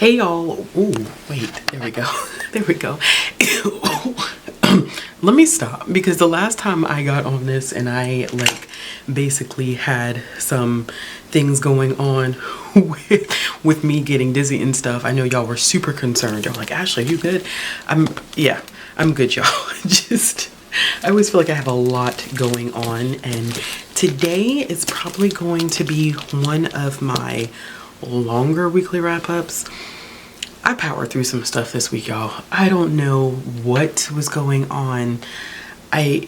Hey y'all. Ooh, wait, there we go. There we go. Let me stop, because the last time I got on this and I like basically had some things going on with me getting dizzy and stuff, I know y'all were super concerned. Y'all like, Ashley, you good? I'm good, y'all. I always feel like I have a lot going on, and today is probably going to be one of my longer weekly wrap-ups. I powered through some stuff this week, y'all. I don't know what was going on. I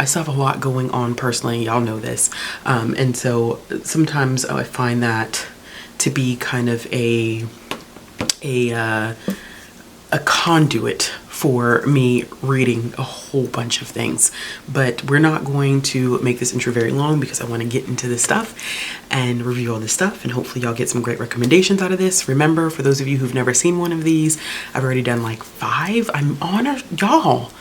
still have a lot going on personally. Y'all know this. And so sometimes I find that to be kind of a conduit for me reading a whole bunch of things. But we're not going to make this intro very long because I want to get into this stuff and review all this stuff, and hopefully y'all get some great recommendations out of this. Remember, for those of you who've never seen one of these, I've already done like 5. I'm honored, y'all.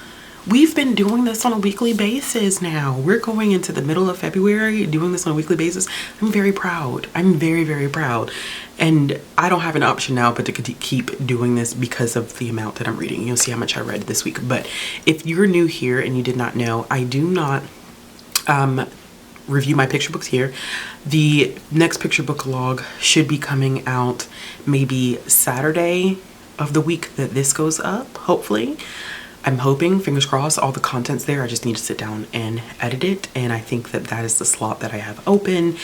We've been doing this on a weekly basis now. We're going into the middle of February doing this on a weekly basis. I'm very proud. I'm very, very proud. And I don't have an option now but to keep doing this because of the amount that I'm reading. You'll see how much I read this week. But if you're new here and you did not know, I do not review my picture books here. The next picture book log should be coming out maybe Saturday of the week that this goes up, hopefully. I'm hoping, fingers crossed, all the content's there. I just need to sit down and edit it, and I think that that is the slot that I have open.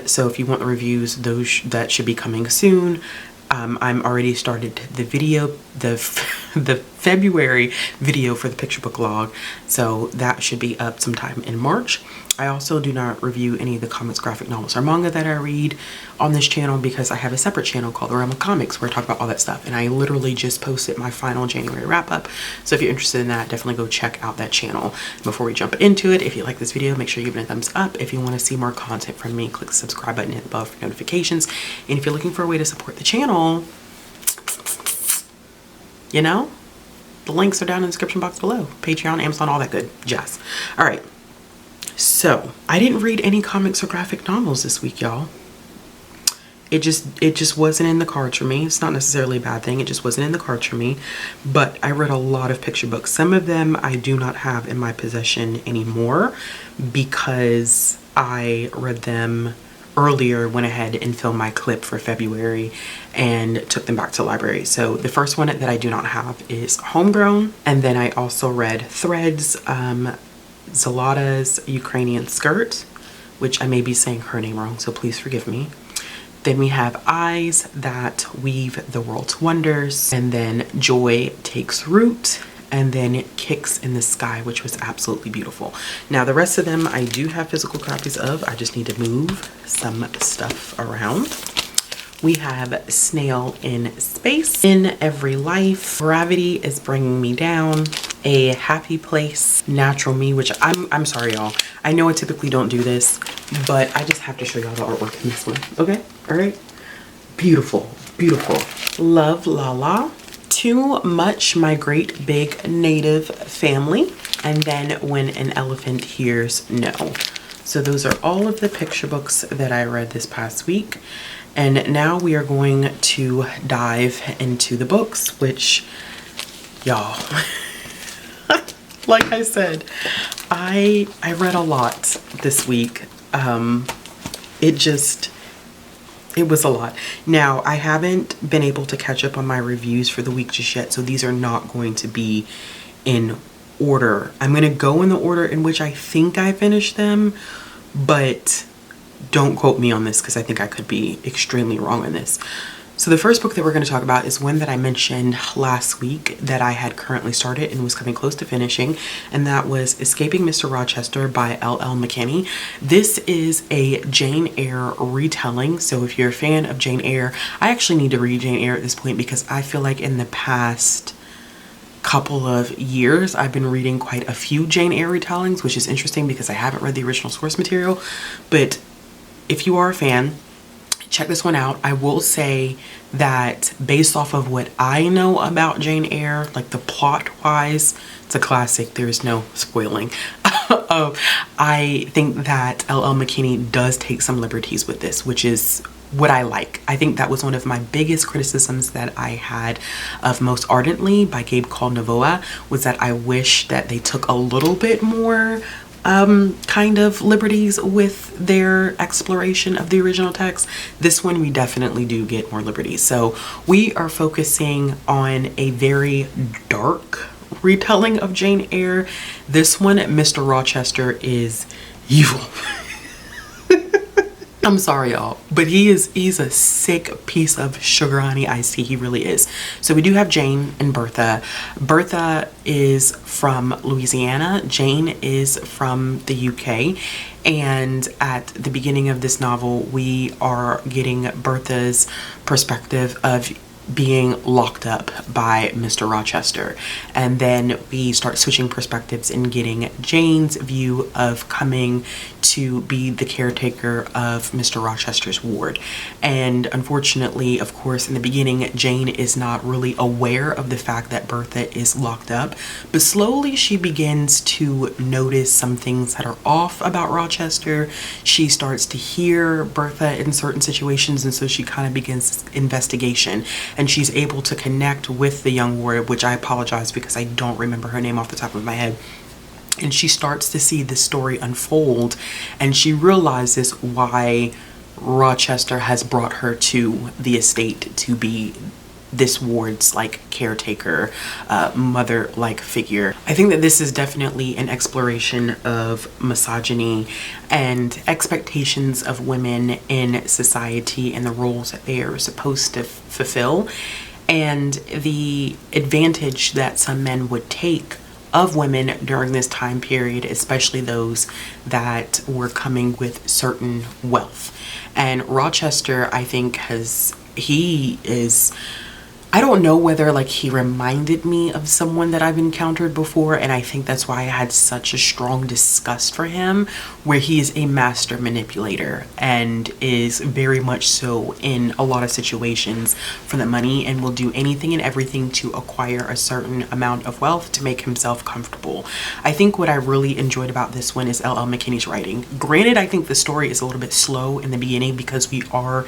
So if you want the reviews, that should be coming soon. I'm already started the video, the February video for the picture book log, so that should be up sometime in March. I also do not review any of the comics, graphic novels, or manga that I read on this channel because I have a separate channel called The Realm of Comics where I talk about all that stuff, and I literally just posted my final January wrap-up. So if you're interested in that, definitely go check out that channel. Before we jump into it, if you like this video, make sure you give it a thumbs up. If you want to see more content from me, click the subscribe button, hit the bell for notifications. And if you're looking for a way to support the channel, you know, the links are down in the description box below. Patreon, Amazon, all that good jazz. All right. So I didn't read any comics or graphic novels this week, y'all. It just wasn't in the cards for me. It's not necessarily a bad thing. It just wasn't in the cards for me. But I read a lot of picture books. Some of them I do not have in my possession anymore because I read them earlier, went ahead and filmed my clip for February and took them back to the library. So the first one that I do not have is Homegrown. And then I also read Threads, Zalata's Ukrainian Skirt, which I may be saying her name wrong, so please forgive me. Then we have Eyes That Weave the World's Wonders, and then Joy Takes Root, and then Kicks in the Sky, which was absolutely beautiful. Now the rest of them I do have physical copies of. I just need to move some stuff around. We have Snail in Space, In Every Life, Gravity Is Bringing Me Down, A Happy Place, Natural Me, which I'm sorry y'all, I know I typically don't do this, but I just have to show y'all the artwork in this one. Okay, all right, beautiful, beautiful. Love Lala, Too Much, My Great Big Native Family, and then When an Elephant Hears No. So those are all of the picture books that I read this past week. And now we are going to dive into the books, which, y'all, like I said, I read a lot this week. It was a lot. Now, I haven't been able to catch up on my reviews for the week just yet, so these are not going to be in order. I'm going to go in the order in which I think I finished them, but don't quote me on this because I think I could be extremely wrong on this. So the first book that we're going to talk about is one that I mentioned last week that I had currently started and was coming close to finishing, and that was Escaping Mr. Rochester by L.L. McKinney. This is a Jane Eyre retelling, so if you're a fan of Jane Eyre, I actually need to read Jane Eyre at this point because I feel like in the past couple of years I've been reading quite a few Jane Eyre retellings, which is interesting because I haven't read the original source material. But if you are a fan, check this one out. I will say that based off of what I know about Jane Eyre, like the plot wise, it's a classic. There's no spoiling. I think that L.L. McKinney does take some liberties with this, which is what I like. I think that was one of my biggest criticisms that I had of Most Ardently by Gabe Novoa, was that I wish that they took a little bit more kind of liberties with their exploration of the original text. This one we definitely do get more liberties. So we are focusing on a very dark retelling of Jane Eyre. This one, Mr. Rochester is evil. I'm sorry, y'all, but he's a sick piece of sugar honey iced tea. He really is. So we do have Jane and Bertha. Bertha is from Louisiana. Jane is from the UK. And at the beginning of this novel, we are getting Bertha's perspective of being locked up by Mr. Rochester, and then we start switching perspectives and getting Jane's view of coming to be the caretaker of Mr. Rochester's ward. And unfortunately, of course, in the beginning, Jane is not really aware of the fact that Bertha is locked up, but slowly she begins to notice some things that are off about Rochester. She starts to hear Bertha in certain situations, and so she kind of begins this investigation, and she's able to connect with the young warrior, which I apologize because I don't remember her name off the top of my head. And she starts to see this story unfold, and she realizes why Rochester has brought her to the estate to be this ward's like caretaker, mother-like figure. I think that this is definitely an exploration of misogyny and expectations of women in society and the roles that they are supposed to fulfill, and the advantage that some men would take of women during this time period, especially those that were coming with certain wealth. And Rochester, I think, I don't know whether like he reminded me of someone that I've encountered before, and I think that's why I had such a strong disgust for him, where he is a master manipulator and is very much so in a lot of situations for the money, and will do anything and everything to acquire a certain amount of wealth to make himself comfortable. I think what I really enjoyed about this one is L.L. McKinney's writing. Granted, I think the story is a little bit slow in the beginning because we are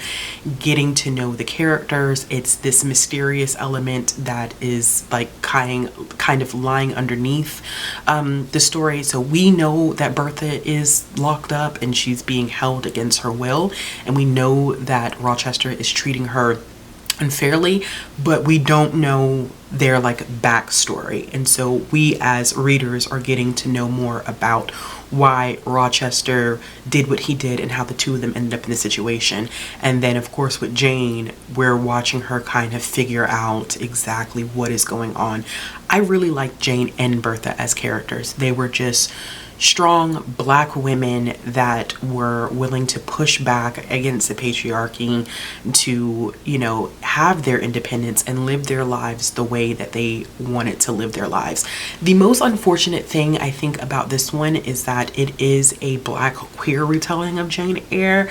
getting to know the characters. It's this mysterious element that is like kind of lying underneath the story. So we know that Bertha is locked up and she's being held against her will, and we know that Rochester is treating her unfairly, but we don't know their like backstory. And so we as readers are getting to know more about why Rochester did what he did and how the two of them ended up in the situation. And then of course with Jane, we're watching her kind of figure out exactly what is going on. I really like Jane and Bertha as characters. They were just strong Black women that were willing to push back against the patriarchy to, you know, have their independence and live their lives the way that they wanted to live their lives. The most unfortunate thing I think about this one is that it is a Black queer retelling of Jane Eyre,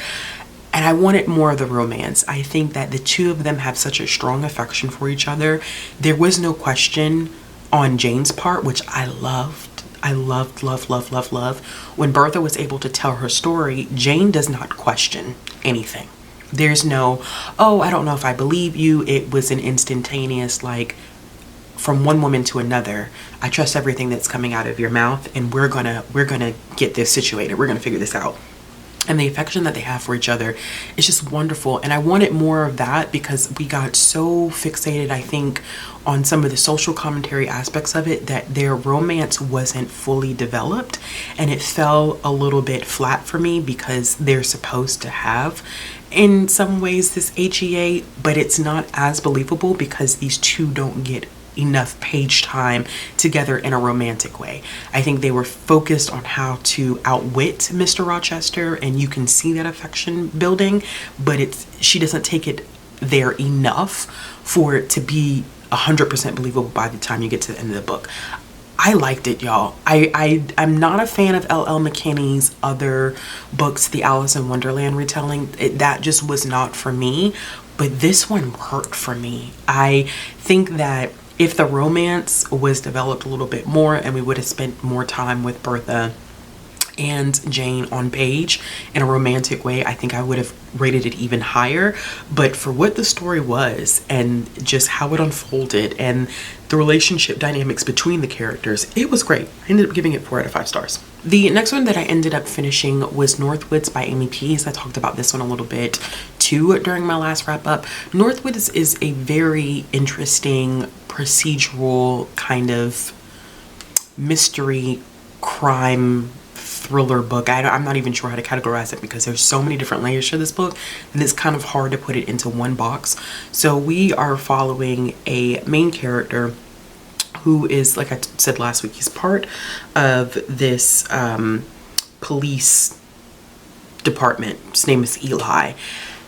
and I wanted more of the romance. I think that the two of them have such a strong affection for each other. There was no question on Jane's part, which I loved. I loved. When Bertha was able to tell her story, Jane does not question anything. There's no, oh, I don't know if I believe you. It was an instantaneous, like, from one woman to another, I trust everything that's coming out of your mouth, and we're gonna get this situated. We're gonna figure this out. And the affection that they have for each other is just wonderful. And I wanted more of that because we got so fixated, I think, on some of the social commentary aspects of it that their romance wasn't fully developed. And it fell a little bit flat for me because they're supposed to have, in some ways, this HEA, but it's not as believable because these two don't get enough page time together in a romantic way. I think they were focused on how to outwit Mr. Rochester, and you can see that affection building, but she doesn't take it there enough for it to be 100% believable by the time you get to the end of the book. I liked it, y'all. I'm not a fan of L.L. McKinney's other books, the Alice in Wonderland retelling. That just was not for me, but this one worked for me. I think that if the romance was developed a little bit more and we would have spent more time with Bertha and Jane on page in a romantic way. I think I would have rated it even higher, but for what the story was and just how it unfolded and the relationship dynamics between the characters, it was great. I ended up giving it 4 out of 5 stars. The next one that I ended up finishing was Northwoods by Amy Pease. I talked about this one a little bit too during my last wrap up. Northwoods is a very interesting procedural kind of mystery crime thriller book. I'm not even sure how to categorize it because there's so many different layers to this book and it's kind of hard to put it into one box. So we are following a main character who is, like I said last week, he's part of this police department. His name is Eli.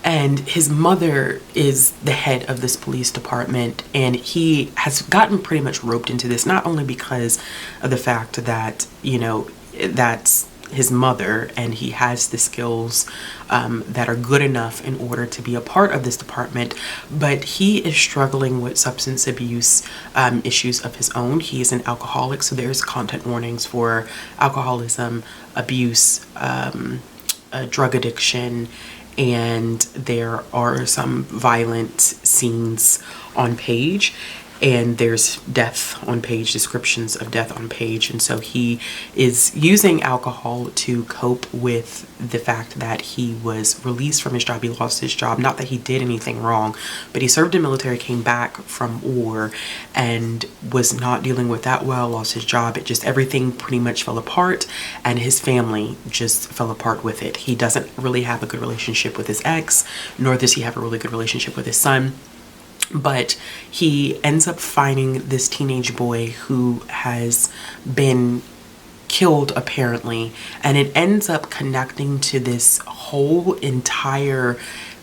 And his mother is the head of this police department, and he has gotten pretty much roped into this, not only because of the fact that, you know, that's his mother and he has the skills that are good enough in order to be a part of this department, but he is struggling with substance abuse issues of his own. He is an alcoholic, so there's content warnings for alcoholism, abuse, drug addiction, and there are some violent scenes on page, and there's death on page, descriptions of death on page. And so he is using alcohol to cope with the fact that he was released from his job. He lost his job, not that he did anything wrong, but he served in the military, came back from war and was not dealing with that well, lost his job. It just, everything pretty much fell apart, and his family just fell apart with it. He doesn't really have a good relationship with his ex, nor does he have a really good relationship with his son. But he ends up finding this teenage boy who has been killed apparently, and it ends up connecting to this whole entire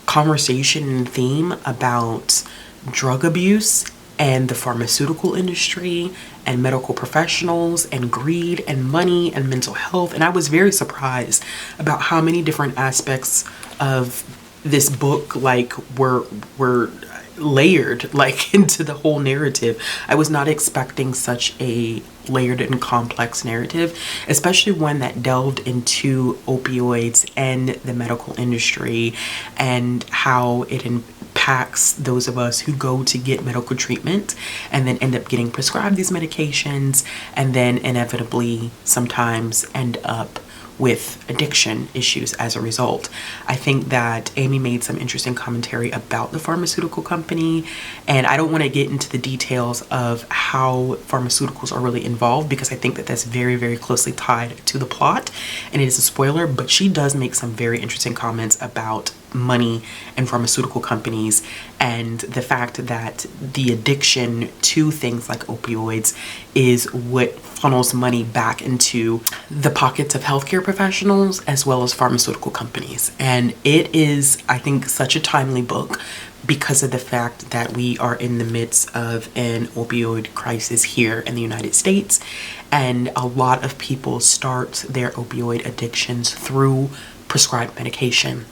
conversation and theme about drug abuse and the pharmaceutical industry and medical professionals and greed and money and mental health. And I was very surprised about how many different aspects of this book were layered into the whole narrative. I was not expecting such a layered and complex narrative, especially one that delved into opioids and the medical industry and how it impacts those of us who go to get medical treatment and then end up getting prescribed these medications and then inevitably sometimes end up with addiction issues as a result. I think that Amy made some interesting commentary about the pharmaceutical company, and I don't want to get into the details of how pharmaceuticals are really involved because I think that that's very, very closely tied to the plot, and it is a spoiler, but she does make some very interesting comments about money and pharmaceutical companies and the fact that the addiction to things like opioids is what funnels money back into the pockets of healthcare professionals as well as pharmaceutical companies. And it is, I think, such a timely book because of the fact that we are in the midst of an opioid crisis here in the United States, and a lot of people start their opioid addictions through prescribed medication.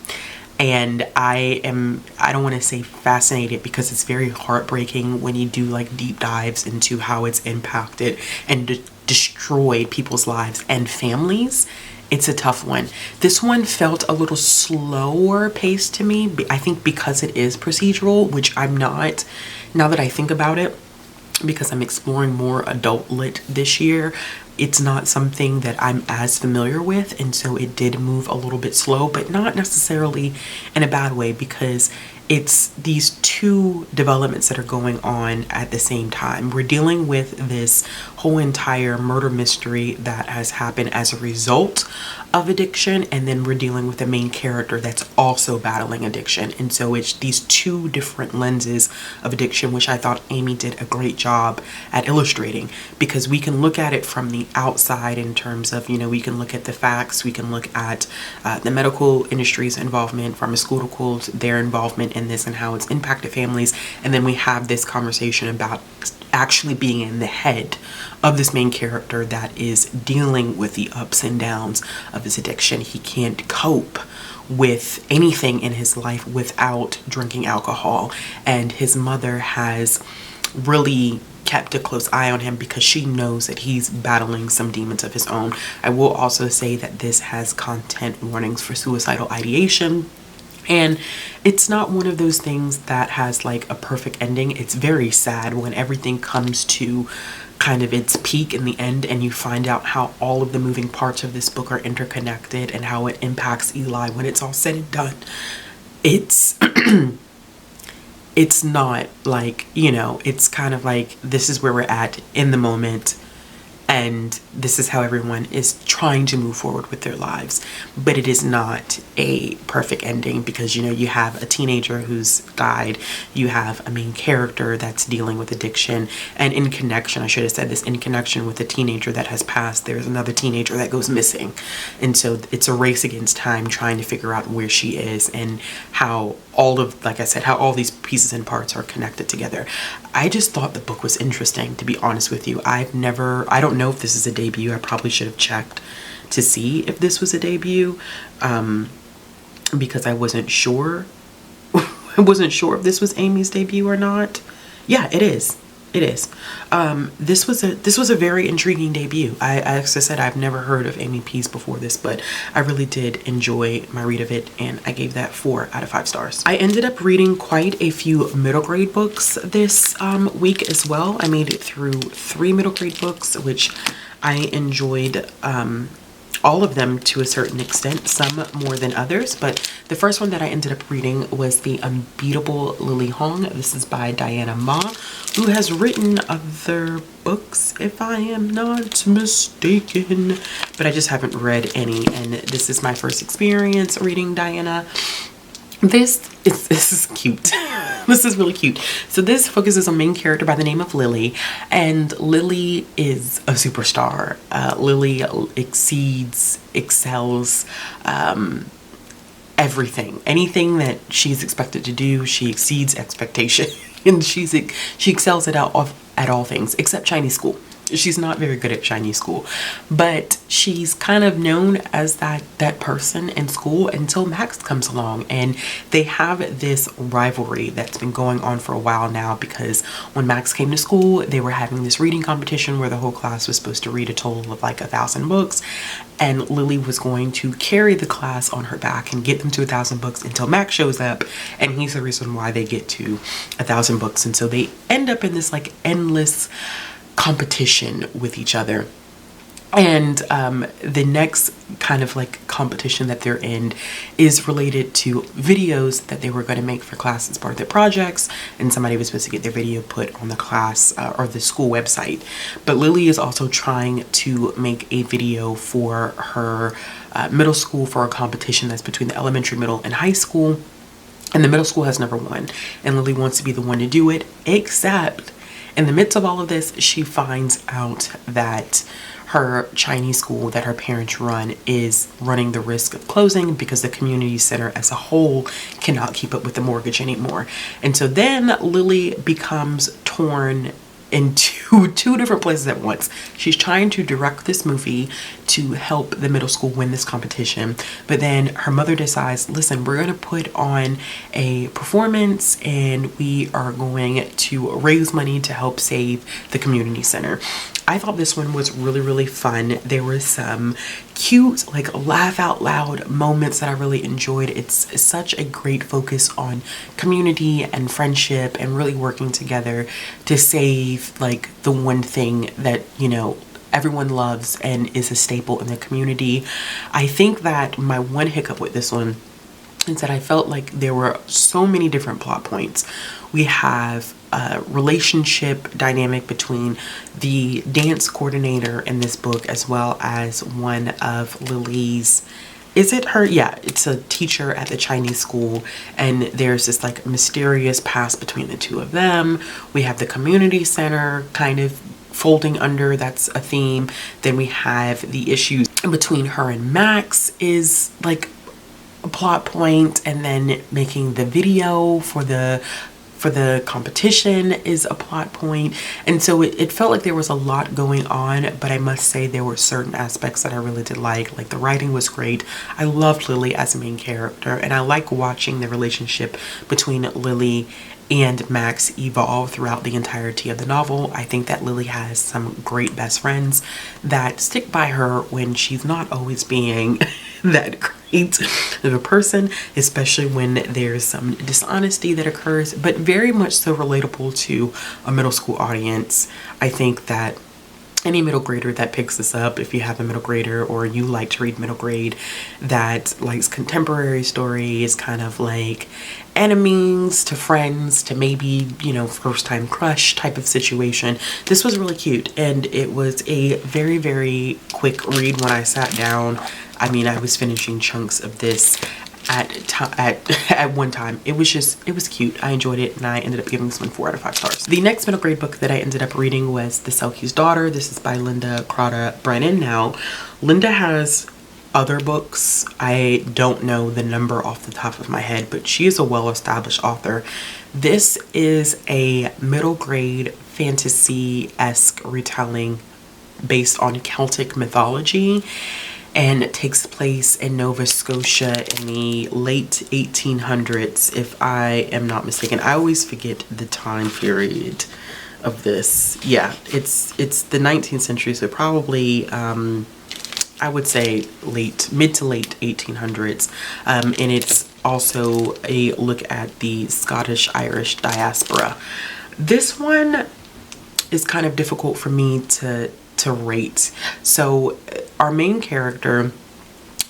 And I don't want to say fascinated because it's very heartbreaking when you do like deep dives into how it's impacted and destroyed people's lives and families. It's a tough one. This one felt a little slower paced to me. I think because it is procedural, which I'm not, now that I think about it, because I'm exploring more adult lit this year, it's not something that I'm as familiar with, and so it did move a little bit slow, but not necessarily in a bad way because it's these two developments that are going on at the same time. We're dealing with this whole entire murder mystery that has happened as a result of addiction, and then we're dealing with the main character that's also battling addiction. And so it's these two different lenses of addiction, which I thought Amy did a great job at illustrating, because we can look at it from the outside in terms of, you know, we can look at the facts, we can look at the medical industry's involvement, pharmaceuticals, their involvement in this and how it's impacted families, and then we have this conversation about actually being in the head of this main character that is dealing with the ups and downs of his addiction. He can't cope with anything in his life without drinking alcohol, and his mother has really kept a close eye on him because she knows that he's battling some demons of his own. I will also say that this has content warnings for suicidal ideation. And it's not one of those things that has like a perfect ending. It's very sad when everything comes to kind of its peak in the end and you find out how all of the moving parts of this book are interconnected and how it impacts Eli when it's all said and done. It's it's not like, you know, it's kind of like this is where we're at in the moment and this is how everyone is trying to move forward with their lives. But it is not a perfect ending because, you know, you have a teenager who's died, you have a main character that's dealing with addiction, and in connection, I should have said this, in connection with the teenager that has passed, there's another teenager that goes missing. And so it's a race against time trying to figure out where she is and how all of, like I said, how all these pieces and parts are connected together. I just thought the book was interesting, to be honest with you. I don't know if this is a debut. I probably should have checked to see if this was a debut, because I wasn't sure. I wasn't sure if this was Amy's debut or not. Yeah, it is. It is. This was a very intriguing debut. As I said, I've never heard of Amy Pease before this, but I really did enjoy my read of it, and I gave that 4 out of 5 stars. I ended up reading quite a few middle grade books this week as well. I made it through 3 middle grade books, which I enjoyed all of them to a certain extent, some more than others. But the first one that I ended up reading was The Unbeatable Lily Hong. This is by Diana Ma, who has written other books, if I am not mistaken, but I just haven't read any, and this is my first experience reading Diana. This is cute. This is really cute. So this focuses on a main character by the name of Lily, and Lily is a superstar. Lily excels everything. Anything that she's expected to do, she exceeds expectation. And she excels at all things except Chinese school. She's not very good at Chinese school, but she's kind of known as that person in school until Max comes along, and they have this rivalry that's been going on for a while now, because when Max came to school, they were having this reading competition where the whole class was supposed to read a total of like 1,000 books, and Lily was going to carry the class on her back and get them to 1,000 books until Max shows up, and he's the reason why they get to 1,000 books. And so they end up in this like endless competition with each other. And the next kind of like competition that they're in is related to videos that they were going to make for class as part of their projects, and somebody was supposed to get their video put on the class or the school website. But Lily is also trying to make a video for her middle school for a competition that's between the elementary, middle, and high school, and the middle school has never won, and Lily wants to be the one to do it, except in the midst of all of this, she finds out that her Chinese school that her parents run is running the risk of closing because the community center as a whole cannot keep up with the mortgage anymore. And so then Lily becomes torn into 2 different places at once. She's trying to direct this movie to help the middle school win this competition, but then her mother decides, listen, we're going to put on a performance and we are going to raise money to help save the community center. I thought this one was really, really fun. There were some cute, like laugh out loud moments that I really enjoyed. It's such a great focus on community and friendship and really working together to save like the one thing that, you know, everyone loves and is a staple in the community. I think that my one hiccup with this one is that I felt like there were so many different plot points. We have a relationship dynamic between the dance coordinator in this book as well as one of Lily's, is it her? Yeah, it's a teacher at the Chinese school, and there's this like mysterious past between the two of them. We have the community center kind of folding under, that's a theme. Then we have the issues between her and Max is like a plot point, and then making the video for the for the competition is a plot point. And so it felt like there was a lot going on, but I must say there were certain aspects that I really did like the writing was great. I loved Lily as a main character, and I like watching the relationship between Lily and Max evolve throughout the entirety of the novel. I think that Lily has some great best friends that stick by her when she's not always being that great of a person, especially when there's some dishonesty that occurs, but very much so relatable to a middle school audience. I think that any middle grader that picks this up, if you have a middle grader or you like to read middle grade that likes contemporary stories, kind of like enemies to friends to maybe, you know, first time crush type of situation, this was really cute. And it was a very, very quick read when I sat down. I mean, I was finishing chunks of this at one time. It was cute. I enjoyed it, and I ended up giving this one 4 out of 5 stars. The next middle grade book that I ended up reading was The Selkie's Daughter. This is by Linda Crota Brennan. Now, Linda has other books. I don't know the number off the top of my head, but she is a well-established author. This is a middle grade fantasy-esque retelling based on Celtic mythology, and it takes place in Nova Scotia in the late 1800s, if I am not mistaken. I always forget the time period of this. Yeah, it's the 19th century, so probably I would say mid to late 1800s, and it's also a look at the Scottish-Irish diaspora. This one is kind of difficult for me to rate. So our main character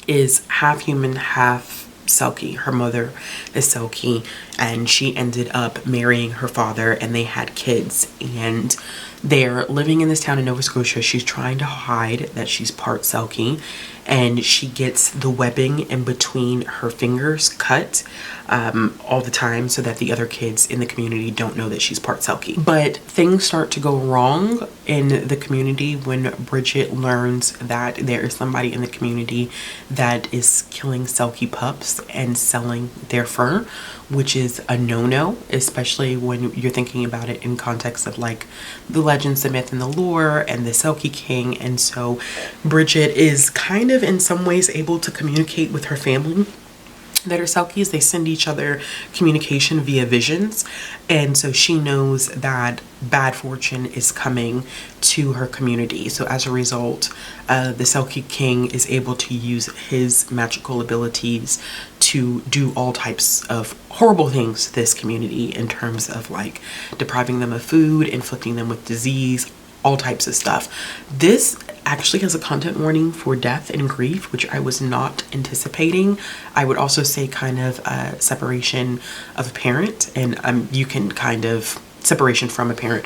is half human, half Selkie. Her mother is Selkie, and she ended up marrying her father, and they had kids, and they're living in this town in Nova Scotia. She's trying to hide that she's part Selkie, and she gets the webbing in between her fingers cut all the time so that the other kids in the community don't know that she's part Selkie. But things start to go wrong in the community when Bridget learns that there is somebody in the community that is killing Selkie pups and selling their fur, which is a no-no, especially when you're thinking about it in context of like the legends, the myth, and the lore, and the Selkie King. And so Bridget is kind of in some ways able to communicate with her family that are Selkies. They send each other communication via visions, and so she knows that bad fortune is coming to her community. So as a result, the Selkie King is able to use his magical abilities to do all types of horrible things to this community in terms of like depriving them of food, inflicting them with disease, all types of stuff. This actually has a content warning for death and grief, which I was not anticipating. I would also say kind of a separation of a parent, and you can kind of separation from a parent.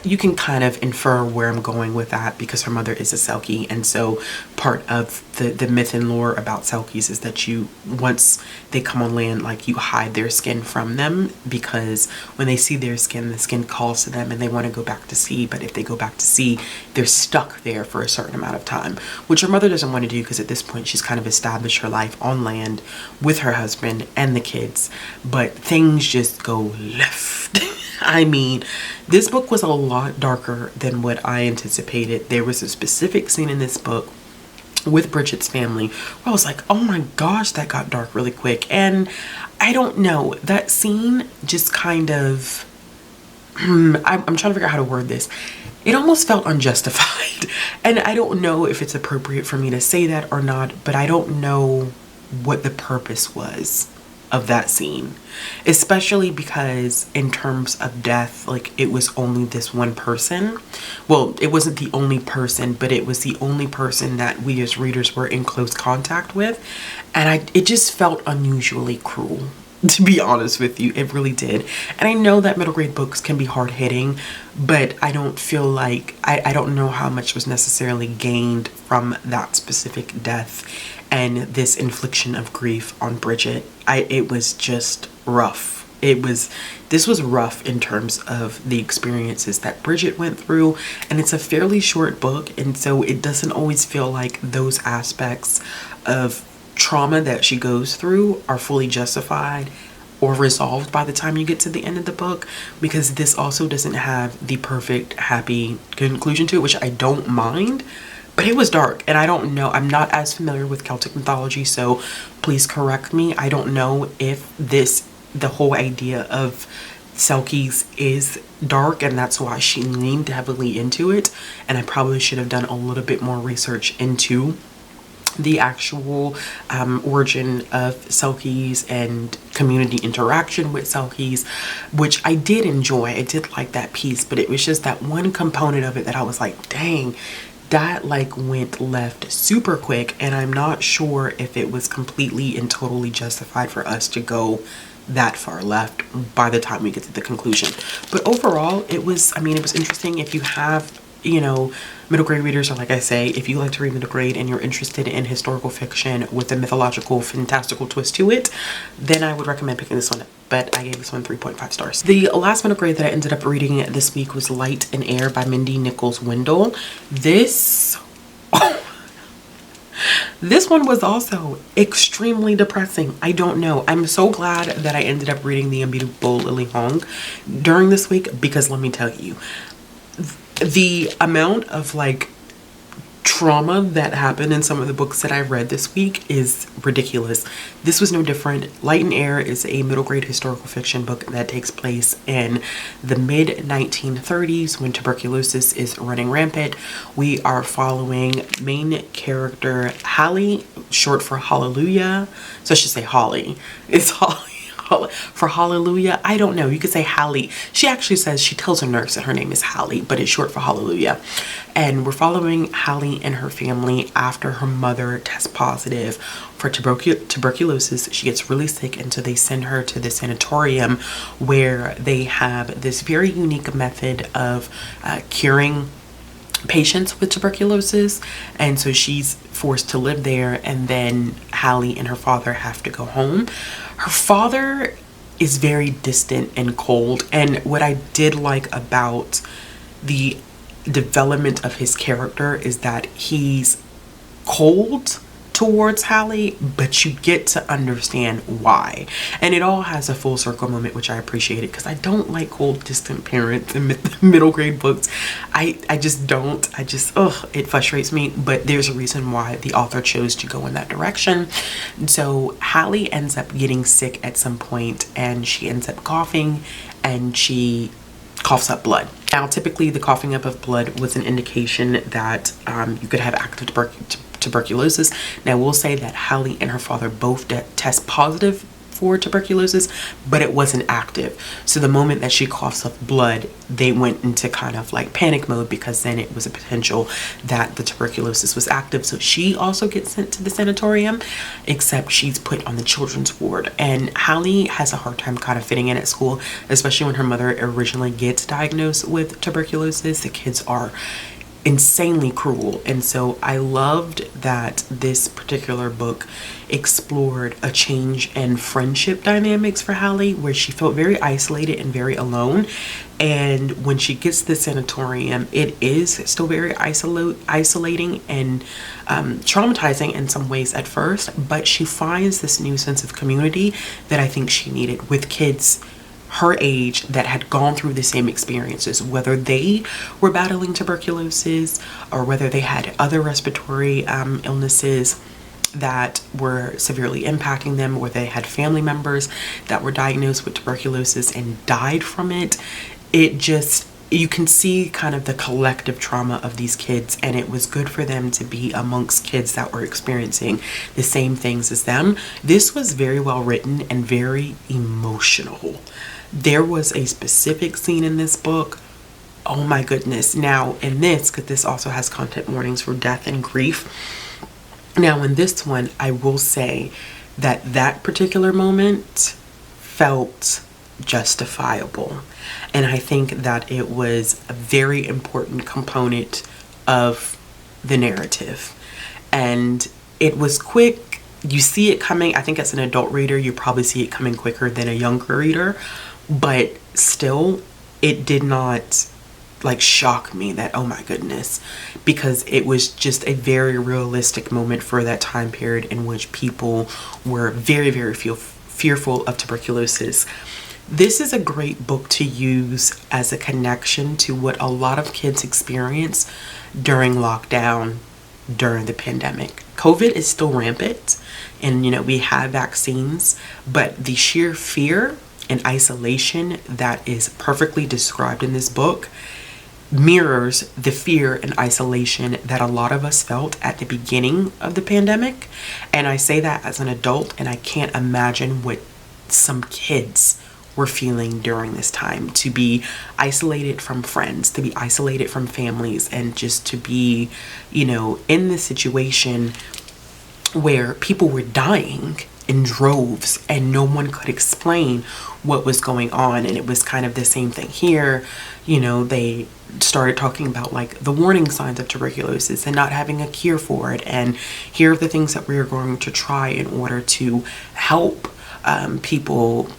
You can kind of infer where I'm going with that because her mother is a Selkie, and so part of the myth and lore about Selkies is that once they come on land, like you hide their skin from them, because when they see their skin, the skin calls to them and they want to go back to sea. But if they go back to sea, they're stuck there for a certain amount of time, which her mother doesn't want to do because at this point she's kind of established her life on land with her husband and the kids. But things just go left. I mean, this book was a lot darker than what I anticipated. There was a specific scene in this book with Bridget's family where I was like, oh my gosh, that got dark really quick. And I don't know, that scene just kind of, I'm trying to figure out how to word this. It almost felt unjustified. And I don't know if it's appropriate for me to say that or not, but I don't know what the purpose was of that scene, especially because in terms of death, like it was only this one person. Well, it wasn't the only person, but it was the only person that we as readers were in close contact with, and it just felt unusually cruel, to be honest with you. It really did. And I know that middle grade books can be hard-hitting, but I don't feel like I don't know how much was necessarily gained from that specific death and this infliction of grief on Bridget. It was just rough. This was rough in terms of the experiences that Bridget went through, and it's a fairly short book, and so it doesn't always feel like those aspects of trauma that she goes through are fully justified. or resolved by the time you get to the end of the book, because this also doesn't have the perfect happy conclusion to it, which I don't mind, but it was dark. And I don't know, I'm not as familiar with Celtic mythology, so please correct me. I don't know if the whole idea of Selkies is dark and that's why she leaned heavily into it, and I probably should have done a little bit more research into the actual origin of Selkies and community interaction with Selkies, which I did enjoy. I did like that piece, but it was just that one component of it that I was like, dang, that like went left super quick, and I'm not sure if it was completely and totally justified for us to go that far left by the time we get to the conclusion. But overall, it was, I mean, it was interesting. If you have, you know, middle grade readers, or like I say, if you like to read middle grade and you're interested in historical fiction with a mythological, fantastical twist to it, then I would recommend picking this one up. But I gave this one 3.5 stars. The last middle grade that I ended up reading this week was Light and Air by Mindy Nichols Wendell. This one was also extremely depressing. I don't know. I'm so glad that I ended up reading The Unbeatable Lily Hong during this week, because let me tell you, the amount of like trauma that happened in some of the books that I read this week is ridiculous. This was no different. Light and Air is a middle grade historical fiction book that takes place in the mid 1930s when tuberculosis is running rampant. We are following main character Hallie, short for Hallelujah. So I should say Holly. It's Holly. For Hallelujah, I don't know, you could say Hallie. She actually says, she tells her nurse that her name is Hallie, but it's short for Hallelujah. And we're following Hallie and her family after her mother tests positive for tuberculosis. She gets really sick, and so they send her to the sanatorium where they have this very unique method of curing patients with tuberculosis, and so she's forced to live there, and then Hallie and her father have to go home. Her father is very distant and cold, and what I did like about the development of his character is that he's cold towards Hallie, but you get to understand why. And it all has a full circle moment, which I appreciated, because I don't like cold, distant parents in middle grade books. I just don't. It frustrates me, but there's a reason why the author chose to go in that direction. So Hallie ends up getting sick at some point, and she ends up coughing, and she coughs up blood. Now, typically the coughing up of blood was an indication that you could have active tuberculosis. Now, we'll say that Hallie and her father both test positive for tuberculosis, but it wasn't active. So the moment that she coughs up blood, they went into kind of like panic mode, because then it was a potential that the tuberculosis was active. So she also gets sent to the sanatorium, except she's put on the children's ward. And Hallie has a hard time kind of fitting in at school, especially when her mother originally gets diagnosed with tuberculosis. The kids are insanely cruel, and so I loved that this particular book explored a change in friendship dynamics for Hallie, where she felt very isolated and very alone. And when she gets to the sanatorium, it is still very isolating and traumatizing in some ways at first, but she finds this new sense of community that I think she needed with kids her age that had gone through the same experiences, whether they were battling tuberculosis or whether they had other respiratory illnesses that were severely impacting them, or they had family members that were diagnosed with tuberculosis and died from it. You can see kind of the collective trauma of these kids, and it was good for them to be amongst kids that were experiencing the same things as them. This was very well written and very emotional. There was a specific scene in this book, oh my goodness. Now in this, because this also has content warnings for death and grief. Now in this one, I will say that that particular moment felt justifiable. And I think that it was a very important component of the narrative. And it was quick. You see it coming. I think as an adult reader, you probably see it coming quicker than a younger reader. But still, it did not like shock me that, oh my goodness, because it was just a very realistic moment for that time period in which people were very, very fearful of tuberculosis. This is a great book to use as a connection to what a lot of kids experience during lockdown, during the pandemic. COVID is still rampant, and we have vaccines, but the sheer fear and isolation that is perfectly described in this book mirrors the fear and isolation that a lot of us felt at the beginning of the pandemic. And I say that as an adult, and I can't imagine what some kids were feeling during this time, to be isolated from friends, to be isolated from families, and just to be, in this situation where people were dying in droves and no one could explain what was going on. And it was kind of the same thing here. They started talking about like the warning signs of tuberculosis and not having a cure for it, and here are the things that we are going to try in order to help people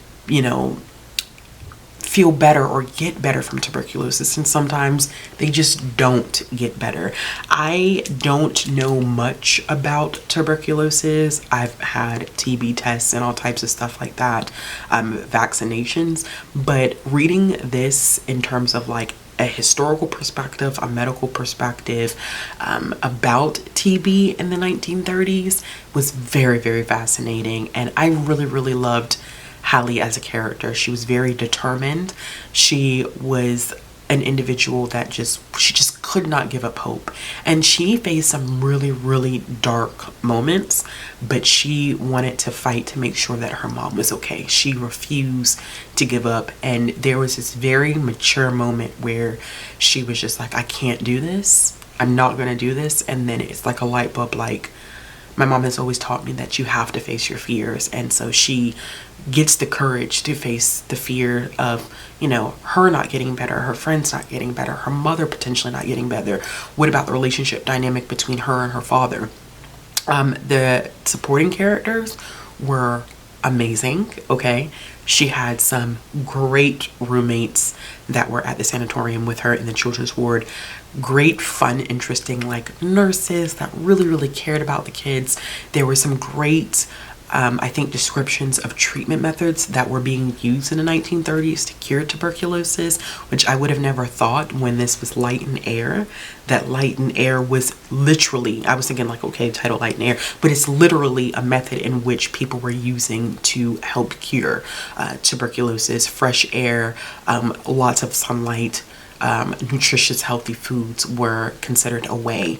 feel better or get better from tuberculosis. And sometimes they just don't get better. I don't know much about tuberculosis. I've had TB tests and all types of stuff like that, vaccinations, but reading this in terms of like a historical perspective, a medical perspective, about TB in the 1930s was very, very fascinating. And I really, really loved Hallie as a character. She was very determined. She was an individual that she just could not give up hope. And she faced some really, really dark moments, but she wanted to fight to make sure that her mom was okay. She refused to give up. And there was this very mature moment where she was just like, I can't do this. I'm not going to do this. And then it's like a light bulb, like, my mom has always taught me that you have to face your fears. And so she gets the courage to face the fear of, her not getting better, her friends not getting better, her mother potentially not getting better. What about the relationship dynamic between her and her father? The supporting characters were amazing, okay? She had some great roommates that were at the sanatorium with her in the children's ward. Great, fun, interesting, like nurses that really, really cared about the kids. There were some great, I think, descriptions of treatment methods that were being used in the 1930s to cure tuberculosis, which I would have never thought when this was light and air, that light and air was literally, I was thinking like, okay, title light and air, but it's literally a method in which people were using to help cure tuberculosis. Fresh air, lots of sunlight, nutritious, healthy foods were considered a way,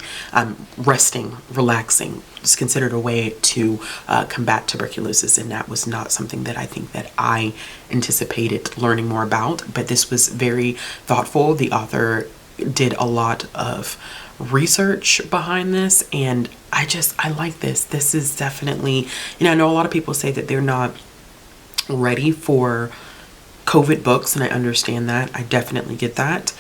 resting, relaxing is considered a way to combat tuberculosis. And that was not something that I think that I anticipated learning more about, but this was very thoughtful. The author did a lot of research behind this, and I like this. This is definitely, I know a lot of people say that they're not ready for COVID books, and I understand that. I definitely get that.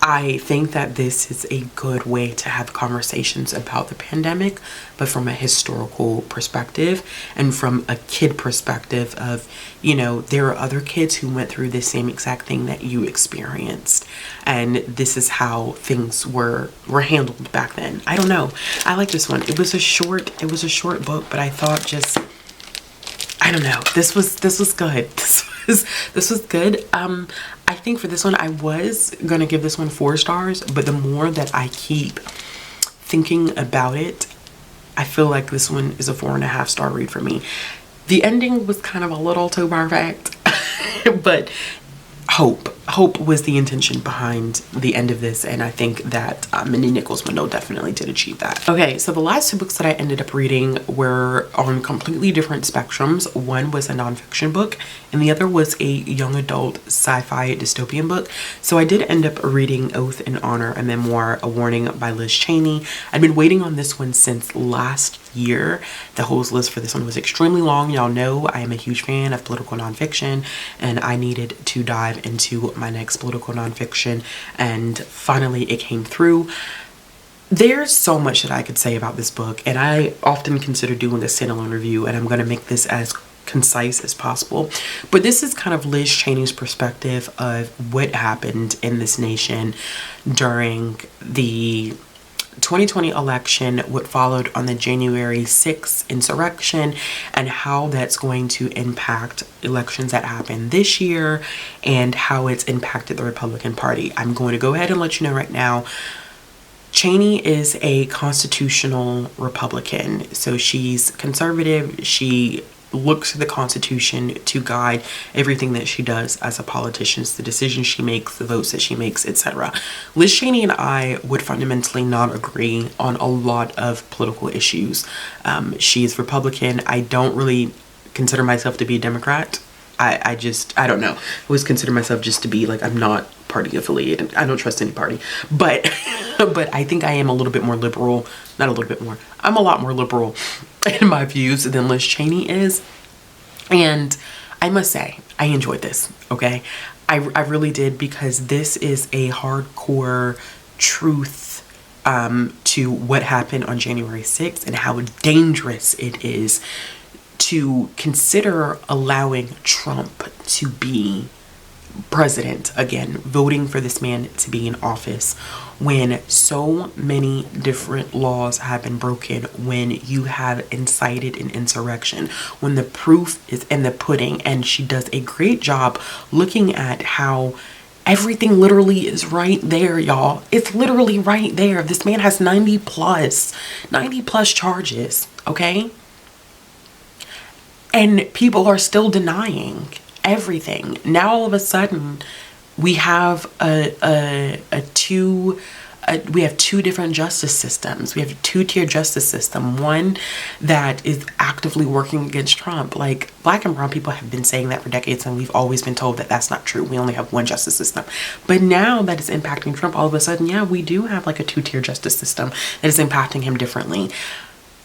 I think that this is a good way to have conversations about the pandemic, but from a historical perspective and from a kid perspective of, there are other kids who went through the same exact thing that you experienced, and this is how things were handled back then. I don't know. I like this one. It was a short book, but I thought I don't know. This was good. This was good. I think for this one, I was gonna give this one 4 stars, but the more that I keep thinking about it, I feel like this one is a 4.5 star read for me. The ending was kind of a little too perfect, but hope was the intention behind the end of this, and I think that Minnie Nichols Monroe definitely did achieve that. Okay, so the last 2 books that I ended up reading were on completely different spectrums. One was a nonfiction book, and the other was a young adult sci-fi dystopian book. So I did end up reading Oath and Honor, a memoir, A Warning by Liz Cheney. I'd been waiting on this one since last year. The whole list for this one was extremely long. Y'all know I am a huge fan of political nonfiction, and I needed to dive into my next political nonfiction, and finally it came through. There's so much that I could say about this book, and I often consider doing a standalone review, and I'm going to make this as concise as possible. But this is kind of Liz Cheney's perspective of what happened in this nation during the 2020 election, what followed on the January 6th insurrection, and how that's going to impact elections that happen this year and how it's impacted the Republican Party. I'm going to go ahead and let you know right now, Cheney is a constitutional Republican. So she's conservative. She looks to the Constitution to guide everything that she does as a politician, the decisions she makes, the votes that she makes, etc. Liz Cheney and I would fundamentally not agree on a lot of political issues. She's Republican. I don't really consider myself to be a Democrat. I don't know. I always consider myself just to be like, I'm not party affiliated. I don't trust any party, but but I think I am a little bit more liberal. Not a little bit more. I'm a lot more liberal in my views than Liz Cheney is. And I must say, I enjoyed this. Okay. I really did, because this is a hardcore truth to what happened on January 6th and how dangerous it is to consider allowing Trump to be president again, voting for this man to be in office when so many different laws have been broken, when you have incited an insurrection, when the proof is in the pudding. And she does a great job looking at how everything literally is right there, y'all. It's literally right there. This man has 90 plus charges, okay? And people are still denying everything. Now all of a sudden we have we have two different justice systems. We have a two-tier justice system. One that is actively working against Trump. Like, Black and brown people have been saying that for decades, and we've always been told that that's not true. We only have one justice system. But now that it's impacting Trump, all of a sudden, yeah, we do have like a two-tier justice system that is impacting him differently.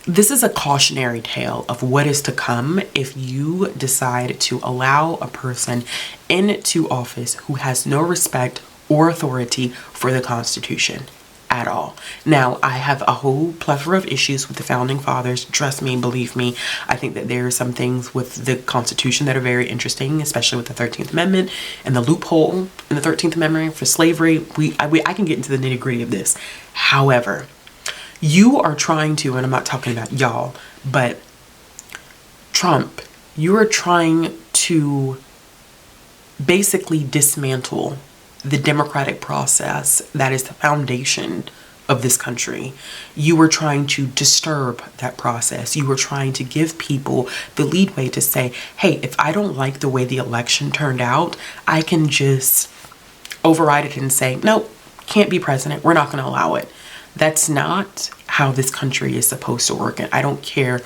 This is a cautionary tale of what is to come if you decide to allow a person into office who has no respect or authority for the Constitution at all. Now, I have a whole plethora of issues with the founding fathers. Trust me, believe me. I think that there are some things with the Constitution that are very interesting, especially with the 13th Amendment and the loophole in the 13th Amendment for slavery. I can get into the nitty-gritty of this. However, you are trying to, and I'm not talking about y'all, but Trump, you are trying to basically dismantle the democratic process that is the foundation of this country. You were trying to disturb that process. You were trying to give people the leadway to say, hey, if I don't like the way the election turned out, I can just override it and say, nope, can't be president. We're not going to allow it. That's not how this country is supposed to work. And I don't care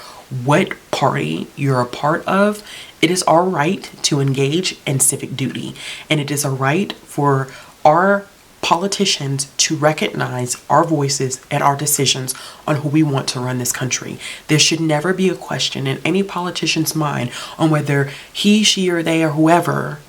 what party you're a part of. It is our right to engage in civic duty. And it is a right for our politicians to recognize our voices and our decisions on who we want to run this country. There should never be a question in any politician's mind on whether he, she, or they, or whoever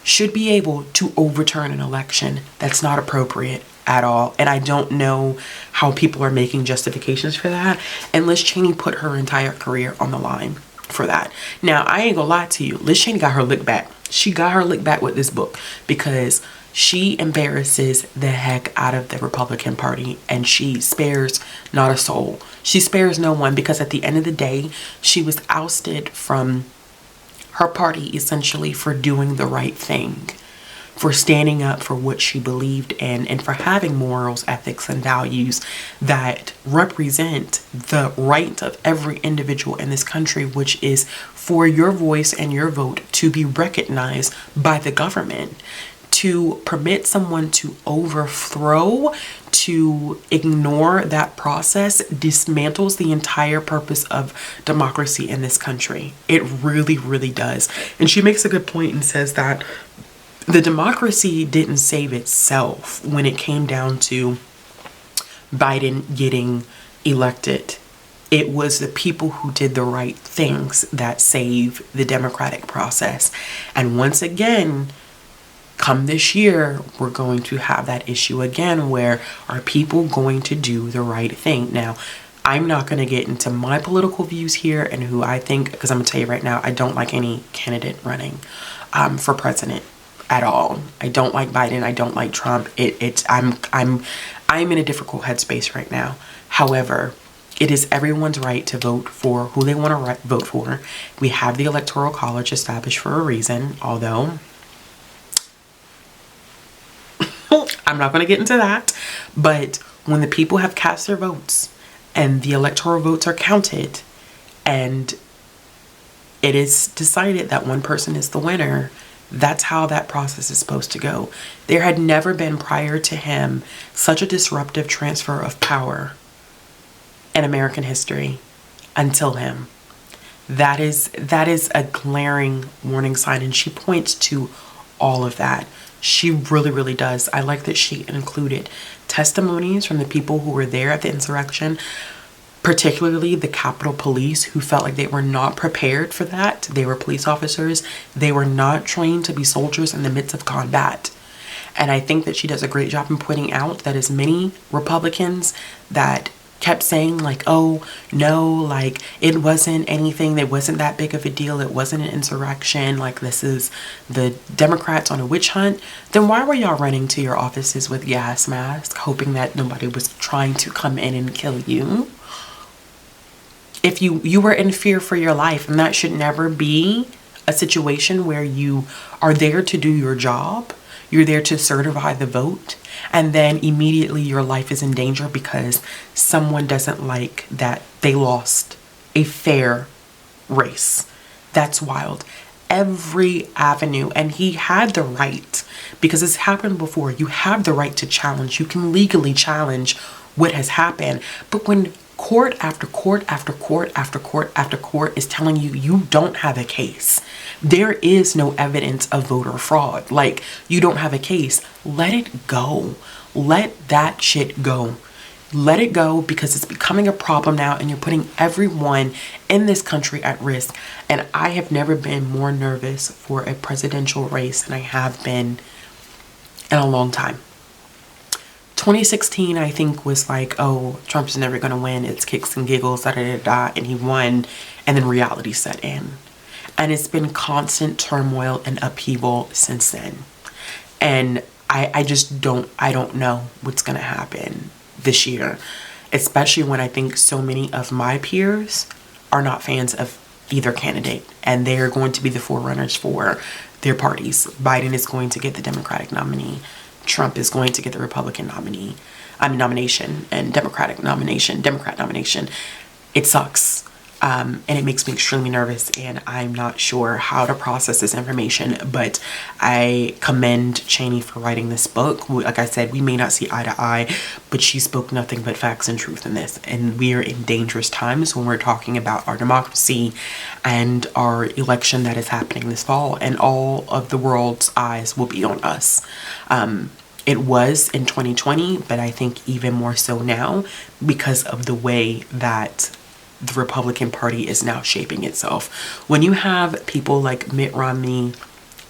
should be able to overturn an election. That's not appropriate at all. And I don't know how people are making justifications for that. And Liz Cheney put her entire career on the line for that. Now, I ain't gonna lie to you. Liz Cheney got her lick back. She got her lick back with this book because she embarrasses the heck out of the Republican Party, and she spares not a soul. She spares no one, because at the end of the day, she was ousted from her party essentially for doing the right thing, for standing up for what she believed in, and for having morals, ethics, and values that represent the right of every individual in this country, which is for your voice and your vote to be recognized by the government. To permit someone to overthrow, to ignore that process, dismantles the entire purpose of democracy in this country. It really, really does. And she makes a good point and says that the democracy didn't save itself when it came down to Biden getting elected. It was the people who did the right things that saved the democratic process. And once again, come this year, we're going to have that issue again, where are people going to do the right thing? Now, I'm not going to get into my political views here and who I think, because I'm going to tell you right now, I don't like any candidate running for president. at all. I don't like Biden. I don't like Trump. I'm in a difficult headspace right now. However, it is everyone's right to vote for who they want to vote for. We have the Electoral College established for a reason, although I'm not going to get into that. But when the people have cast their votes and the electoral votes are counted and it is decided that one person is the winner, that's how that process is supposed to go. There had never been prior to him such a disruptive transfer of power in American history until him. That is a glaring warning sign, and she points to all of that. She really, really does. I like that she included testimonies from the people who were there at the insurrection, particularly the Capitol Police, who felt like they were not prepared for that. They were police officers. They were not trained to be soldiers in the midst of combat. And I think that she does a great job in pointing out that as many Republicans that kept saying like, oh no, like it wasn't anything, it wasn't that big of a deal, it wasn't an insurrection, like this is the Democrats on a witch hunt, then why were y'all running to your offices with gas masks hoping that nobody was trying to come in and kill you? If you were in fear for your life, and that should never be a situation where you are there to do your job, you're there to certify the vote, and then immediately your life is in danger because someone doesn't like that they lost a fair race. That's wild. Every avenue, and he had the right, because it's happened before, you have the right to challenge. You can legally challenge what has happened. But when court after court after court after court after court is telling you you don't have a case, there is no evidence of voter fraud, like you don't have a case, let it go. Let that shit go. Let it go, because it's becoming a problem now and you're putting everyone in this country at risk. And I have never been more nervous for a presidential race than I have been in a long time. 2016, I think, was like, oh, Trump's never going to win. It's kicks and giggles, da da da da, and he won. And then reality set in. And it's been constant turmoil and upheaval since then. And I don't know what's going to happen this year, especially when I think so many of my peers are not fans of either candidate, and they are going to be the forerunners for their parties. Biden is going to get the Democratic nominee. Trump is going to get the Republican nomination, and Democrat nomination. It sucks. And it makes me extremely nervous, and I'm not sure how to process this information, but I commend Cheney for writing this book. Like I said, we may not see eye to eye, but she spoke nothing but facts and truth in this, and we are in dangerous times when we're talking about our democracy and our election that is happening this fall, and all of the world's eyes will be on us. It was in 2020, but I think even more so now because of the way that the Republican Party is now shaping itself. When you have people like Mitt Romney,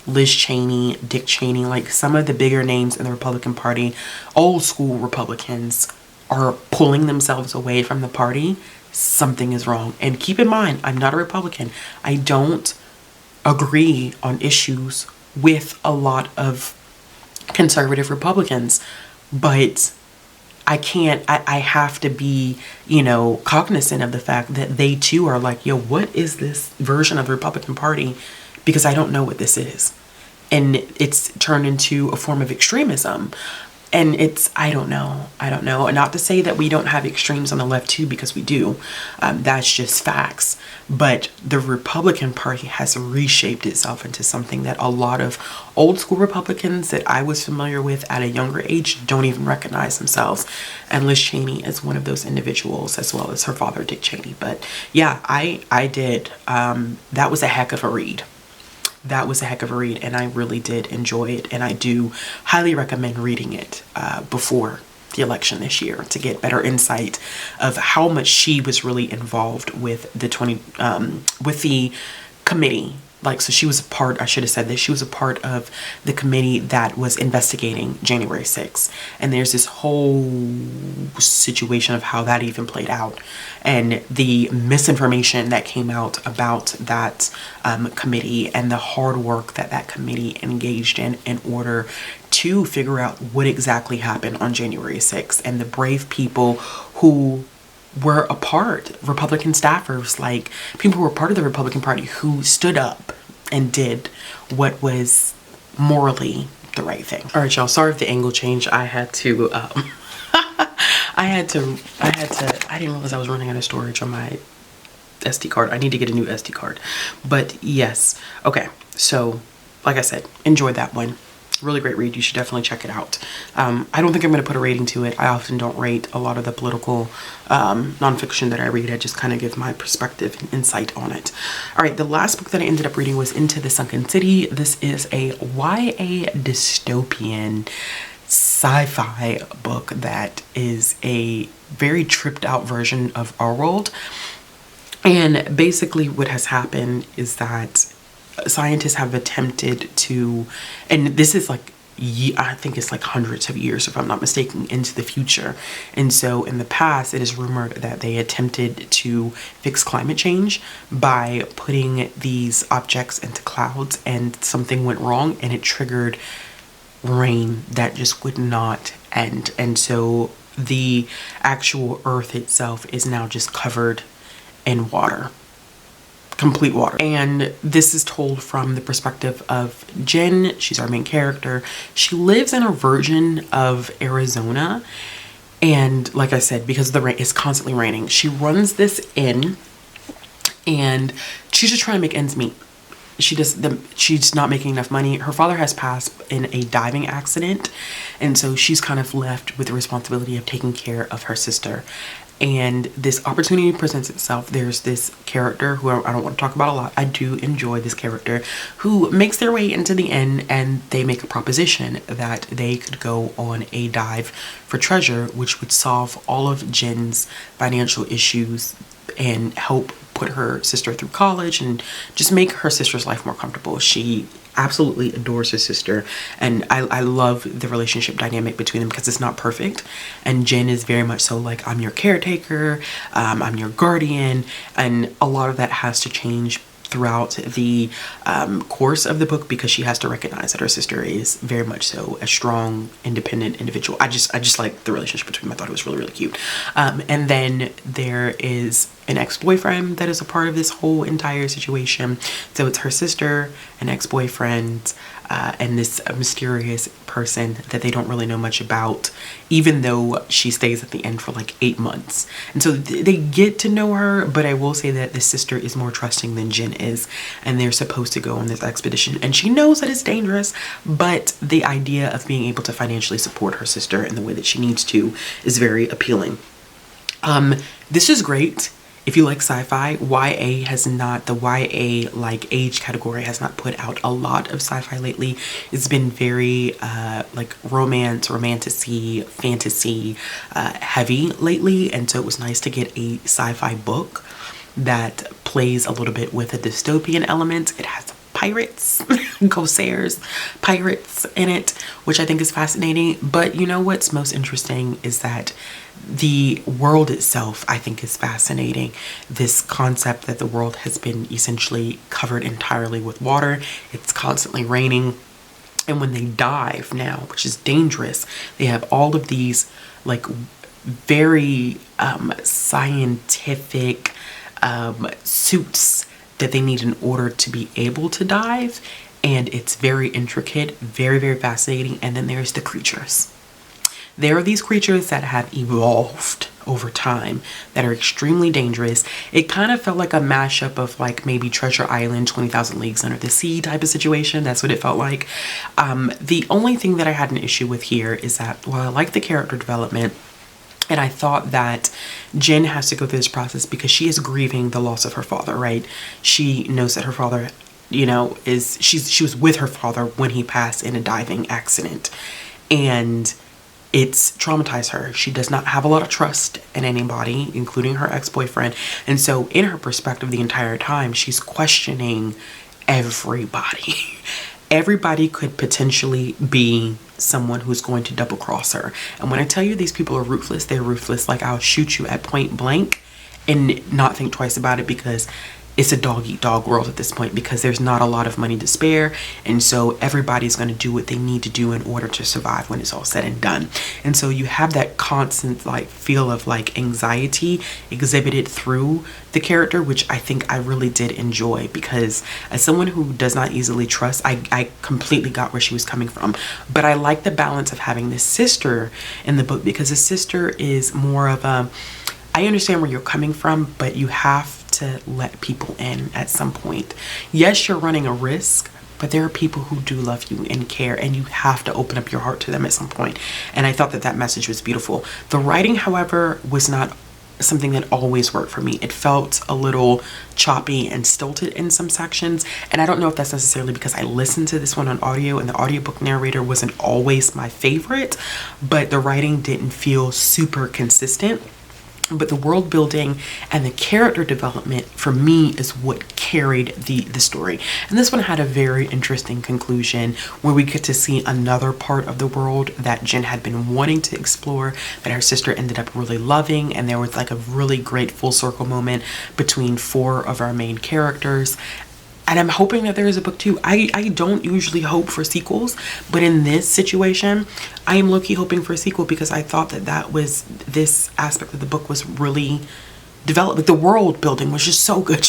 Liz Cheney, Dick Cheney, like some of the bigger names in the Republican Party, old school Republicans, are pulling themselves away from the party, something is wrong. And keep in mind, I'm not a Republican. I don't agree on issues with a lot of conservative Republicans, but I have to be, cognizant of the fact that they too are like, yo, what is this version of the Republican Party? Because I don't know what this is. And it's turned into a form of extremism. And I don't know. And not to say that we don't have extremes on the left too, because we do. That's just facts. But the Republican Party has reshaped itself into something that a lot of old school Republicans that I was familiar with at a younger age don't even recognize themselves. And Liz Cheney is one of those individuals, as well as her father, Dick Cheney. But yeah, I did. That was a heck of a read. And I really did enjoy it, and I do highly recommend reading it before the election this year to get better insight of how much she was really involved with the committee like, so she was a part, I should have said this, she was a part of the committee that was investigating January 6th. And there's this whole situation of how that even played out, and the misinformation that came out about that committee, and the hard work that that committee engaged in order to figure out what exactly happened on January 6th, and the brave people who were a part, Republican staffers, like people who were part of the Republican Party, who stood up and did what was morally the right thing. All right, y'all, sorry if the angle changed. I had to, I didn't realize I was running out of storage on my SD card. I need to get a new SD card. But yes, okay, so like I said, enjoyed that one. Really great read. You should definitely check it out. I don't think I'm going to put a rating to it. I often don't rate a lot of the political nonfiction that I read. I just kind of give my perspective and insight on it. All right, the last book that I ended up reading was Into the Sunken City. This is a YA dystopian sci-fi book that is a very tripped out version of our world. And basically what has happened is that scientists have attempted to, and this is like, I think it's like hundreds of years, if I'm not mistaken, into the future. And so in the past, it is rumored that they attempted to fix climate change by putting these objects into clouds, and something went wrong and it triggered rain that just would not end. And so the actual earth itself is now just covered in water. Complete water. And this is told from the perspective of Jen. She's our main character. She lives in a version of Arizona, and like I said, because the rain is constantly raining, she runs this inn, and she's just trying to make ends meet. She's not making enough money. Her father has passed in a diving accident, and so she's kind of left with the responsibility of taking care of her sister. And this opportunity presents itself. There's this character who I don't want to talk about a lot. I do enjoy this character, who makes their way into the inn, and they make a proposition that they could go on a dive for treasure, which would solve all of Jen's financial issues and help put her sister through college and just make her sister's life more comfortable. She absolutely adores her sister, and I love the relationship dynamic between them, because it's not perfect, and Jen is very much so like, I'm your caretaker, I'm your guardian, and a lot of that has to change throughout the course of the book, because she has to recognize that her sister is very much so a strong, independent individual. I just like the relationship between them. I thought it was really, really cute. And then there is an ex-boyfriend that is a part of this whole entire situation. So it's her sister, an ex-boyfriend, and this mysterious person that they don't really know much about, even though she stays at the end for like 8 months. And so they get to know her, but I will say that the sister is more trusting than Jen is, and they're supposed to go on this expedition, and she knows that it's dangerous, but the idea of being able to financially support her sister in the way that she needs to is very appealing. This is great. If you like sci-fi, YA has not, the YA like age category has not put out a lot of sci-fi lately. It's been very like romance, romantasy, fantasy heavy lately, and so it was nice to get a sci-fi book that plays a little bit with a dystopian element. It has pirates, corsairs, pirates in it, which I think is fascinating. But you know what's most interesting is that the world itself, I think, is fascinating. This concept that the world has been essentially covered entirely with water. It's constantly raining. And when they dive now, which is dangerous, they have all of these like very scientific suits that they need in order to be able to dive. And it's very intricate, very, very fascinating. And then there's the creatures. There are these creatures that have evolved over time that are extremely dangerous. It kind of felt like a mashup of like maybe Treasure Island, 20,000 Leagues Under the Sea type of situation. That's what it felt like. The only thing that I had an issue with here is that while I like the character development, and I thought that Jen has to go through this process because she is grieving the loss of her father, right? She knows that her father, you know, she was with her father when he passed in a diving accident, and it's traumatized her. She does not have a lot of trust in anybody, including her ex-boyfriend. And so in her perspective the entire time, she's questioning everybody. Everybody could potentially be someone who's going to double cross her. And when I tell you these people are ruthless, they're ruthless. Like, I'll shoot you at point blank and not think twice about it, because it's a dog eat dog world at this point, because there's not a lot of money to spare. And so everybody's going to do what they need to do in order to survive when it's all said and done. And so you have that constant like feel of like anxiety exhibited through the character, which I think I really did enjoy, because as someone who does not easily trust, I completely got where she was coming from. But I like the balance of having this sister in the book, because the sister is more of a, I understand where you're coming from, but you have to let people in at some point. Yes, you're running a risk, but there are people who do love you and care, and you have to open up your heart to them at some point. And I thought that that message was beautiful. The writing, however, was not something that always worked for me. It felt a little choppy and stilted in some sections, and I don't know if that's necessarily because I listened to this one on audio and the audiobook narrator wasn't always my favorite, but the writing didn't feel super consistent. But the world building and the character development for me is what carried the story. And this one had a very interesting conclusion, where we get to see another part of the world that Jen had been wanting to explore, that her sister ended up really loving. And there was like a really great full circle moment between 4 of our main characters. And I'm hoping that there is a book 2. I don't usually hope for sequels, but in this situation, I am low-key hoping for a sequel, because I thought that this aspect of the book was really developed. Like, the world building was just so good,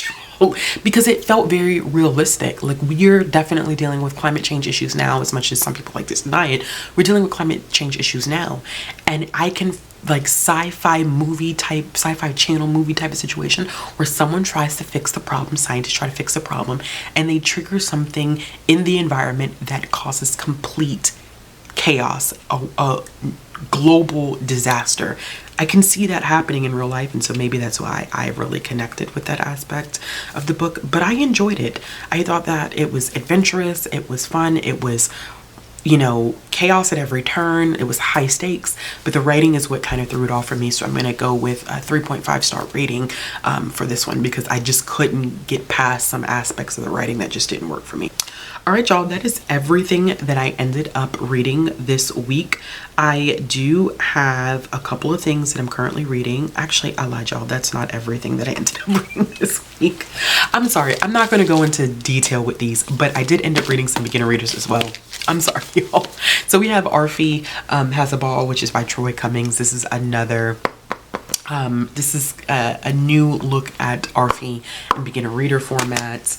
because it felt very realistic. Like, we're definitely dealing with climate change issues now, as much as some people like to deny it. We're dealing with climate change issues now, and I can, like, sci-fi channel movie type of situation where someone tries to fix the problem, scientists try to fix the problem, and they trigger something in the environment that causes complete chaos, a global disaster. I can see that happening in real life, and so maybe that's why I really connected with that aspect of the book. But I enjoyed it. I thought that it was adventurous, it was fun, it was, you know, chaos at every turn. It was high stakes, but the writing is what kind of threw it off for me. So I'm going to go with a 3.5 star rating for this one, because I just couldn't get past some aspects of the writing that just didn't work for me. All right, y'all, that is everything that I ended up reading this week. I do have a couple of things that I'm currently reading. Actually, I lied, y'all. That's not everything that I ended up reading this week. I'm sorry. I'm not going to go into detail with these, but I did end up reading some beginner readers as well. I'm sorry, y'all. So we have Arfie Has a Ball, which is by Troy Cummings. This is another... this is a new look at Arfie in beginner reader formats.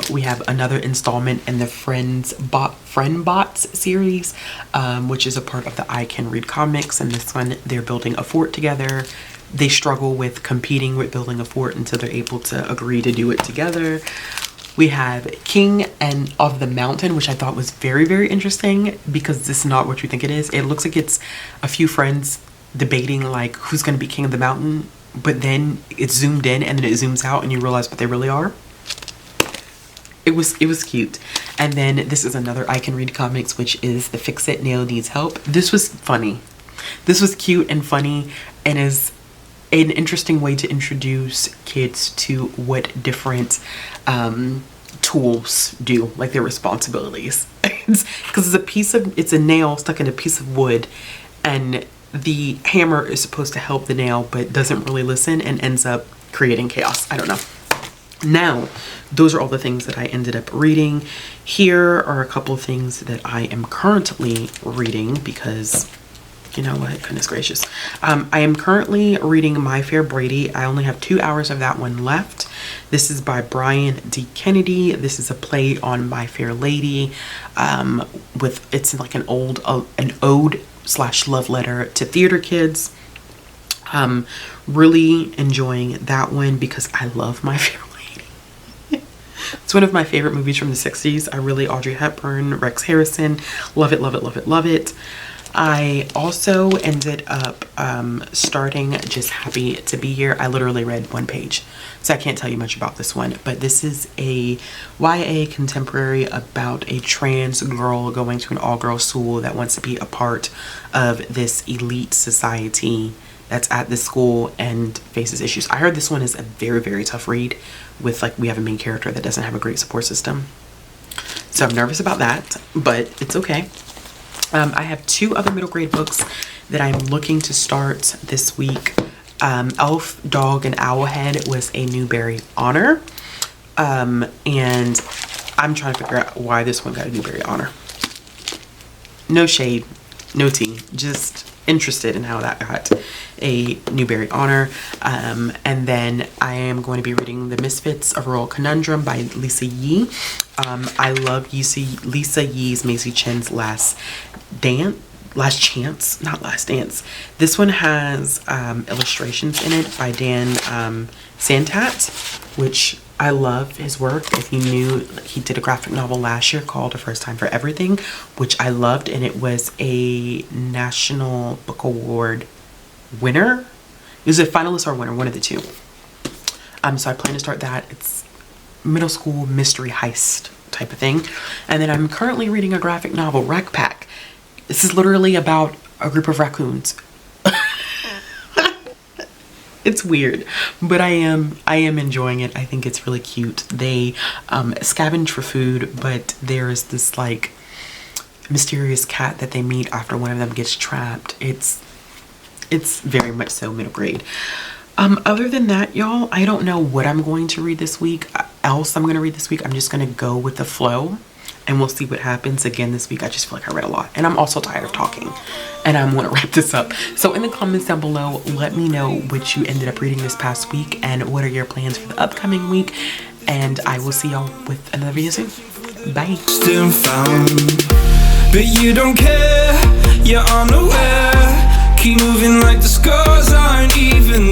We have another installment in the Friend Bots series, which is a part of the I Can Read comics. And this one, they're building a fort together. They struggle with competing with building a fort until they're able to agree to do it together. We have King and of the Mountain, which I thought was very, very interesting, because this is not what you think it is. It looks like it's a few friends debating like who's going to be king of the mountain, but then it's zoomed in and then it zooms out and you realize what they really are. It was cute. And then this is another I Can Read comics, which is the Fix It Nail Needs Help. This was funny. This was cute and funny, and is an interesting way to introduce kids to what different tools do, like their responsibilities. Because it's a nail stuck in a piece of wood, and the hammer is supposed to help the nail but doesn't really listen and ends up creating chaos. I don't know. Now, those are all the things that I ended up reading. Here are a couple of things that I am currently reading, because you know what, goodness gracious. I am currently reading My Fair Brady. I only have 2 hours of that one left. This is by Brian D. Kennedy. This is a play on My Fair Lady. It's like an ode / love letter to theater kids. Really enjoying that one because I love My Fair Lady. It's one of my favorite movies from the 60s. Audrey Hepburn, Rex Harrison. Love it, love it, love it, love it. I also ended up starting Just Happy to Be Here. I literally read 1 page, so I can't tell you much about this one, but this is a YA contemporary about a trans girl going to an all-girls school that wants to be a part of this elite society that's at this school and faces issues. I heard this one is a very, very tough read with, like, we have a main character that doesn't have a great support system. So I'm nervous about that, but it's okay. I have 2 other middle grade books that I'm looking to start this week. Elf, Dog, and Owlhead was a Newbery honor. And I'm trying to figure out why this one got a Newbery honor. No shade, no tea, just interested in how that got a Newbery honor. And then I am going to be reading The Misfits, A Rural Conundrum by Lisa Yee. I love Lisa Yee's Macy Chen's Last Chance, not Last Dance. This one has illustrations in it by Dan Santat, which I love his work. If you knew, he did a graphic novel last year called A First Time for Everything, which I loved, and it was a National Book Award winner. It was a finalist or winner, one of the two. So I plan to start that. It's middle school mystery heist type of thing. And then I'm currently reading a graphic novel, Rack Pack. This is literally about a group of raccoons. It's weird, but I am enjoying it. I think it's really cute. They scavenge for food, but there's this like mysterious cat that they meet after one of them gets trapped. It's very much so middle grade. Other than that, y'all, I don't know what I'm going to read this week. I'm just gonna go with the flow, and we'll see what happens. Again, this week I just feel like I read a lot, and I'm also tired of talking, and I want to wrap this up. So in the comments down below, let me know what you ended up reading this past week and what are your plans for the upcoming week, and I will see y'all with another video soon. Bye. Still found, but you don't care, you're unaware, keep moving like the scars aren't even